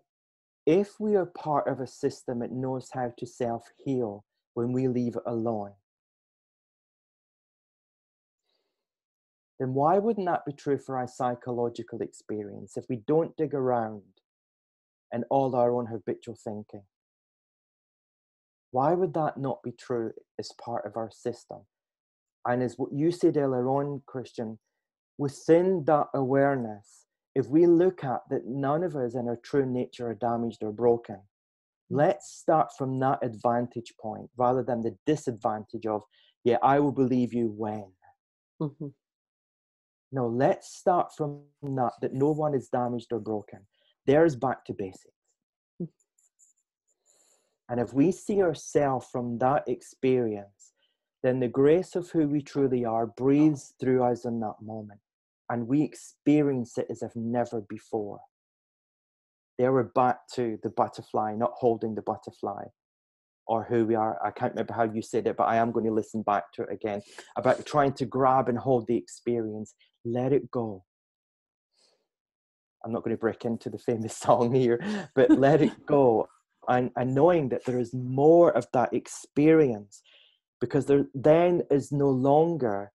S2: if we are part of a system that knows how to self-heal when we leave it alone, then why wouldn't that be true for our psychological experience if we don't dig around in all our own habitual thinking? Why would that not be true as part of our system? And as what you said earlier on, Christian, within that awareness, if we look at that none of us in our true nature are damaged or broken, let's start from that advantage point rather than the disadvantage of, yeah, I will believe you when. Mm-hmm. No, let's start from that no one is damaged or broken. There's back to basics. And if we see ourselves from that experience, then the grace of who we truly are breathes through us in that moment. And we experience it as if never before. There we're back to the butterfly, not holding the butterfly, or who we are. I can't remember how you said it, but I am going to listen back to it again, about trying to grab and hold the experience. Let it go. I'm not going to break into the famous song here, but let it go. And knowing that there is more of that experience, because there then is no longer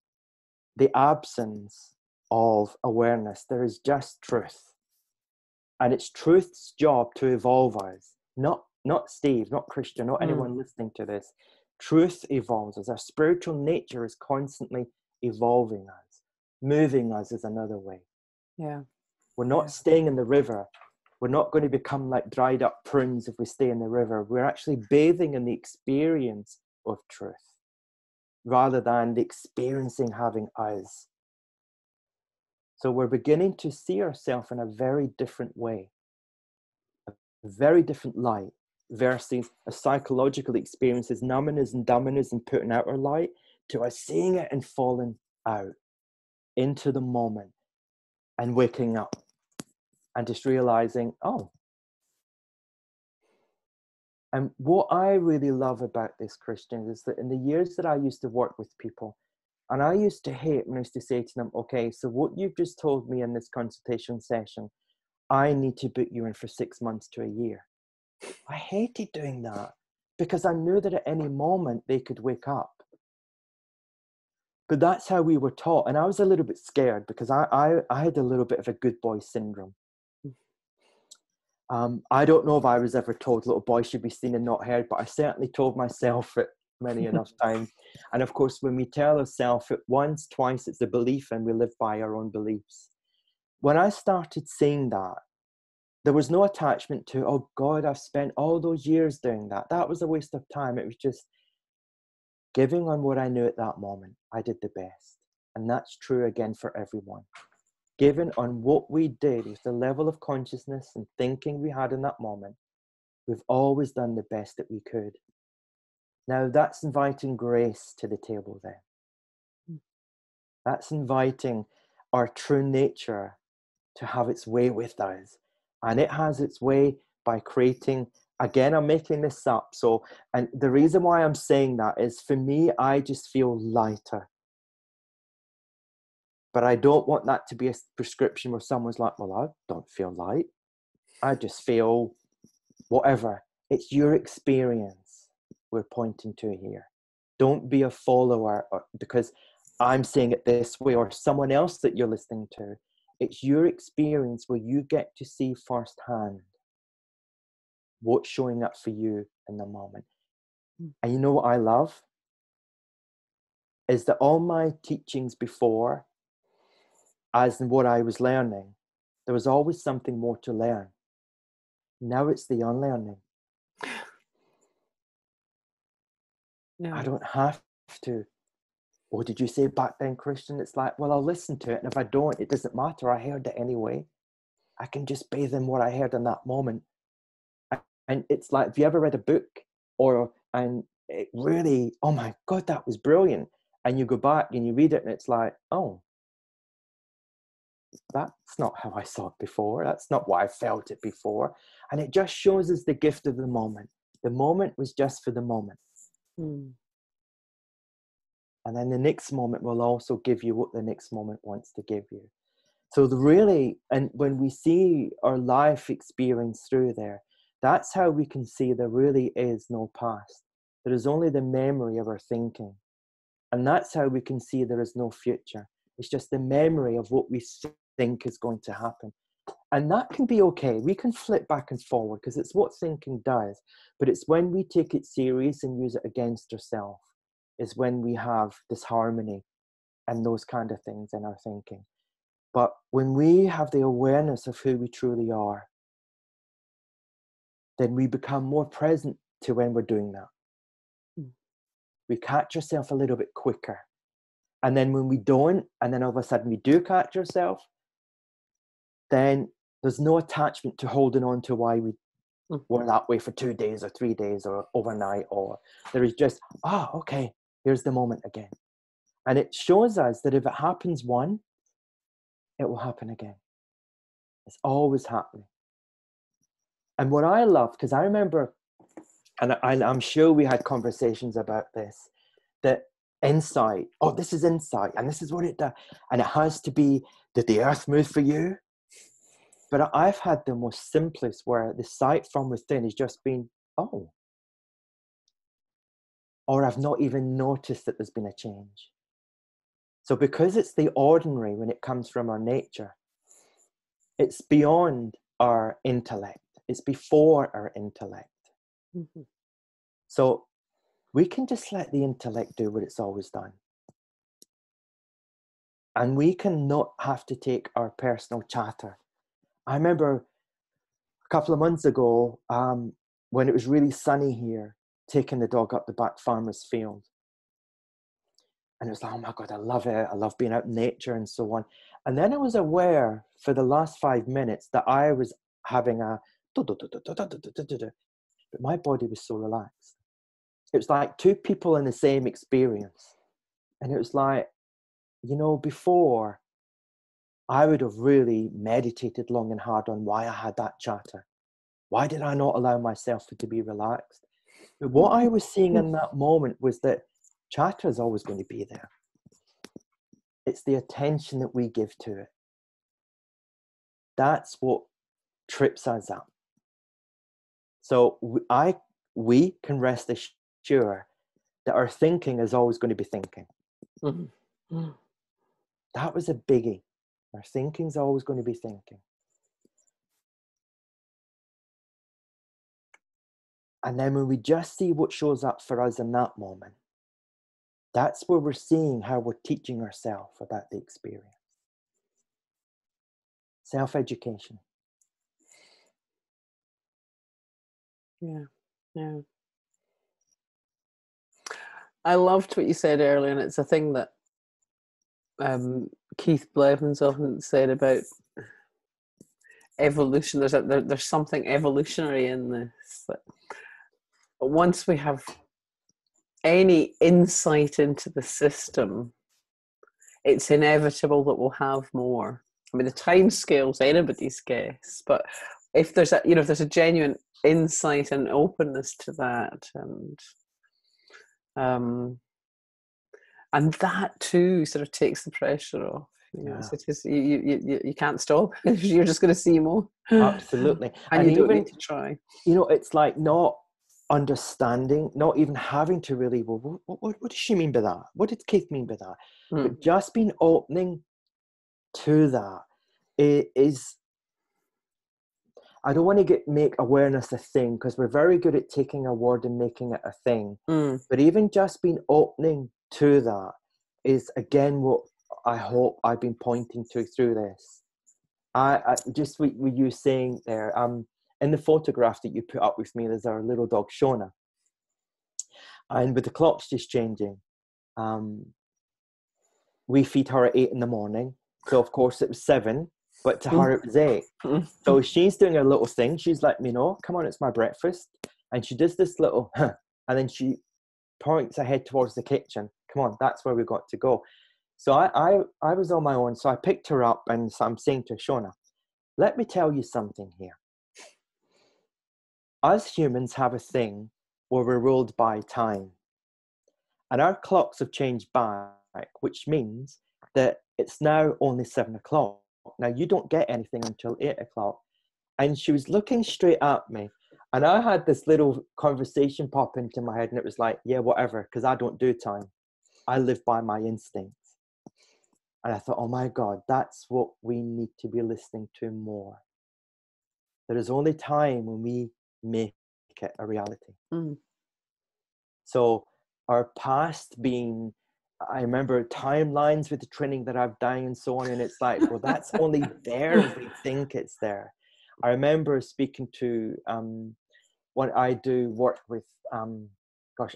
S2: the absence of awareness. There is just truth. And it's truth's job to evolve us, not Steve, not Christian, not anyone listening to this. Truth evolves us. Our spiritual nature is constantly evolving us. Moving us is another way.
S1: Yeah.
S2: We're not staying in the river. We're not going to become like dried up prunes if we stay in the river. We're actually bathing in the experience of truth rather than the experiencing having us. So we're beginning to see ourselves in a very different way, a very different light versus a psychological experience as numbing us and dumbing us and putting out our light to us seeing it and falling out into the moment and waking up and just realizing, oh. And what I really love about this, Christian, is that in the years that I used to work with people, and I used to hate when I used to say to them, okay, so what you've just told me in this consultation session, I need to book you in for 6 months to a year. I hated doing that because I knew that at any moment they could wake up. But that's how we were taught. And I was a little bit scared because I had a little bit of a good boy syndrome. I don't know if I was ever told little boy should be seen and not heard, but I certainly told myself it many enough times. And of course, when we tell ourselves it once, twice, it's a belief and we live by our own beliefs. When I started seeing that, there was no attachment to, oh God, I've spent all those years doing that. That was a waste of time. It was just giving on what I knew at that moment. I did the best. And that's true again for everyone. Given on what we did with the level of consciousness and thinking we had in that moment, we've always done the best that we could. Now that's inviting grace to the table then. That's inviting our true nature to have its way with us. And it has its way by creating, again, I'm making this up. And the reason why I'm saying that is for me, I just feel lighter. But I don't want that to be a prescription where someone's like, well, I don't feel light. I just feel whatever. It's your experience we're pointing to here. Don't be a follower because I'm saying it this way, or someone else that you're listening to. It's your experience where you get to see firsthand what's showing up for you in the moment. And you know what I love? Is that all my teachings before, as in what I was learning, there was always something more to learn. Now it's the unlearning.
S1: Yeah.
S2: I don't have to. What did you say back then, Christian? It's like, well, I'll listen to it. And if I don't, it doesn't matter. I heard it anyway. I can just bathe in what I heard in that moment. And it's like, have you ever read a book and it really, oh my God, that was brilliant. And you go back and you read it and it's like, oh, that's not how I saw it before. That's not what I felt it before. And it just shows us the gift of the moment. The moment was just for the moment. And then the next moment will also give you what the next moment wants to give you. So and when we see our life experience through there, that's how we can see there really is no past. There is only the memory of our thinking. And that's how we can see there is no future. It's just the memory of what we think is going to happen. And that can be okay. We can flip back and forward because it's what thinking does. But it's when we take it serious and use it against ourselves is when we have disharmony and those kind of things in our thinking. But when we have the awareness of who we truly are, then we become more present to when we're doing that. We catch ourselves a little bit quicker. And then when we don't, and then all of a sudden we do catch ourselves, then there's no attachment to holding on to why we were that way for 2 days or 3 days or overnight, or there is just, okay, here's the moment again. And it shows us that if it happens one, it will happen again. It's always happening. And what I love, because I remember, and I'm sure we had conversations about this, that insight, this is insight, and this is what it does. And it has to be, did the earth move for you? But I've had the most simplest where the sight from within has just been, or I've not even noticed that there's been a change. So because it's the ordinary when it comes from our nature, it's beyond our intellect. It's before our intellect. So we can just let the intellect do what it's always done. And we can not have to take our personal chatter. I remember a couple of months ago, when it was really sunny here, taking the dog up the back farmer's field. And it was like, oh my God, I love it. I love being out in nature and so on. And then I was aware for the last 5 minutes that I was having but my body was so relaxed. It was like two people in the same experience. And it was like, before I would have really meditated long and hard on why I had that chatter. Why did I not allow myself to be relaxed? But what I was seeing in that moment was that chatter is always going to be there. It's the attention that we give to it. That's what trips us up. So we can rest assured that our thinking is always going to be thinking. That was a biggie. Our thinking's always going to be thinking. And then when we just see what shows up for us in that moment, that's where we're seeing how we're teaching ourselves about the experience. Self-education.
S1: Yeah. I loved what you said earlier, and it's a thing that Keith Blevins often said about evolution. There's something evolutionary in this. That once we have any insight into the system, it's inevitable that we'll have more. I mean, the time scale's anybody's guess, but if there's a genuine insight and openness to that, and that too sort of takes the pressure off,
S2: Yeah,
S1: You can't stop. You're just going to see more.
S2: absolutely.
S1: And
S2: And
S1: you don't
S2: even,
S1: need to try.
S2: it's like not understanding, not even having to really, well, what does she mean by that? What did Keith mean by that? But just being opening to that is, I don't want to make awareness a thing, because we're very good at taking a word and making it a thing. But even just being opening to that is, again, what I hope I've been pointing to through this. I just with you saying there, in the photograph that you put up with me, there's our little dog Shona, and with the clocks just changing, we feed her at 8 a.m, so of course it was 7, but to her it was 8. So she's doing her little thing. She's letting me know, come on, it's my breakfast. And she does this little, and then she points ahead towards the kitchen. Come on, that's where we got to go. So I was on my own. So I picked her up, and so I'm saying to Shona, let me tell you something here. Us humans have a thing where we're ruled by time. And our clocks have changed back, which means that it's now only 7 o'clock. Now, you don't get anything until 8 o'clock. And she was looking straight at me. And I had this little conversation pop into my head, and it was like, yeah, whatever, because I don't do time. I live by my instincts. And I thought, oh my God, that's what we need to be listening to more. There is only time when we make it a reality. So our past being, I remember timelines with the training that I've done and so on, and it's like, well, that's only there if we think it's there. I remember speaking to what I do work with,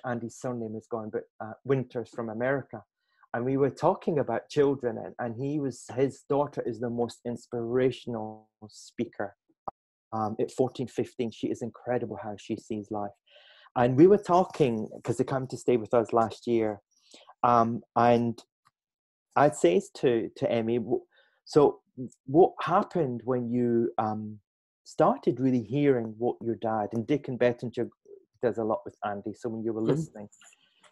S2: Andy's surname is gone, but Winters from America. And we were talking about children, and his daughter is the most inspirational speaker. At 14, 15, she is incredible how she sees life. And we were talking, because they came to stay with us last year. And I'd say to Emmy, so what happened when you started really hearing what your dad, and Dick and Bettinger does a lot with Andy, so when you were listening.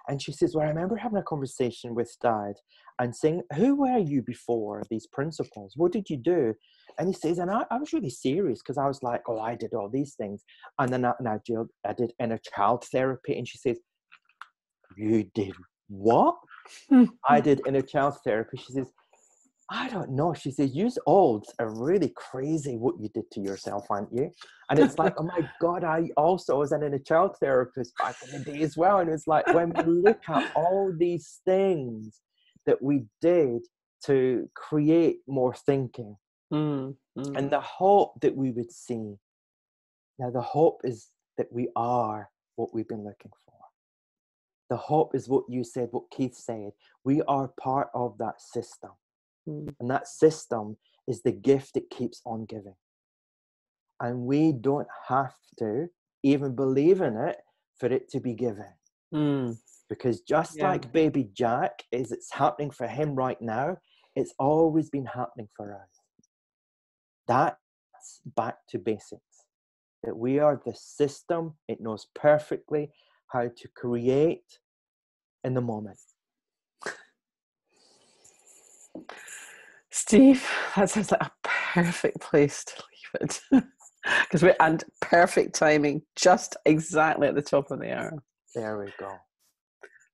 S2: And she says, well, I remember having a conversation with Dad and saying, who were you before these principles? What did you do? And he says, and I was really serious, because I was like, oh, I did all these things. And then I did inner child therapy. And she says, you did what? I did inner child therapy. She says, I don't know. She says, you olds are really crazy what you did to yourself, aren't you? And it's like, oh my God, I also was an inner child therapist back in the day as well. And it's like, when we look at all these things that we did to create more thinking, and the hope that we would see. Now, the hope is that we are what we've been looking for. The hope is what you said, what Keith said. We are part of that system. And that system is the gift that keeps on giving. And we don't have to even believe in it for it to be given. Because just like baby Jack, it's happening for him right now, it's always been happening for us. That's back to basics. That we are the system. It knows perfectly how to create in the moment.
S1: Steve, that sounds like a perfect place to leave it. And perfect timing, just exactly at the top of the hour.
S2: There we go.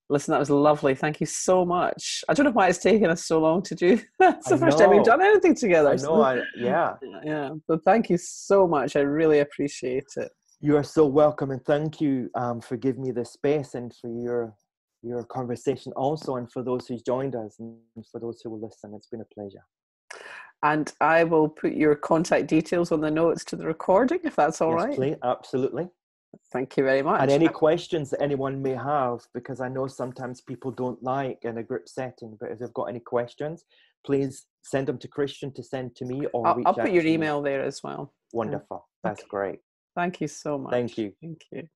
S1: Listen, that was lovely. Thank you so much. I don't know why it's taken us so long to do. It's the first time we've done anything together.
S2: I know. Yeah.
S1: But thank you so much. I really appreciate it.
S2: You are so welcome, and thank you for giving me this space, and for your conversation also, and for those who's joined us, and for those who will listen. It's been a pleasure.
S1: And I will put your contact details on the notes to the recording, if that's all right.
S2: Please, absolutely.
S1: Thank you very much.
S2: And any questions that anyone may have, because I know sometimes people don't like in a group setting, but if they've got any questions, please send them to Christian to send to me, or
S1: I'll put your email there as well.
S2: Wonderful. That's great.
S1: Thank you so much.
S2: Thank you.
S1: Thank you.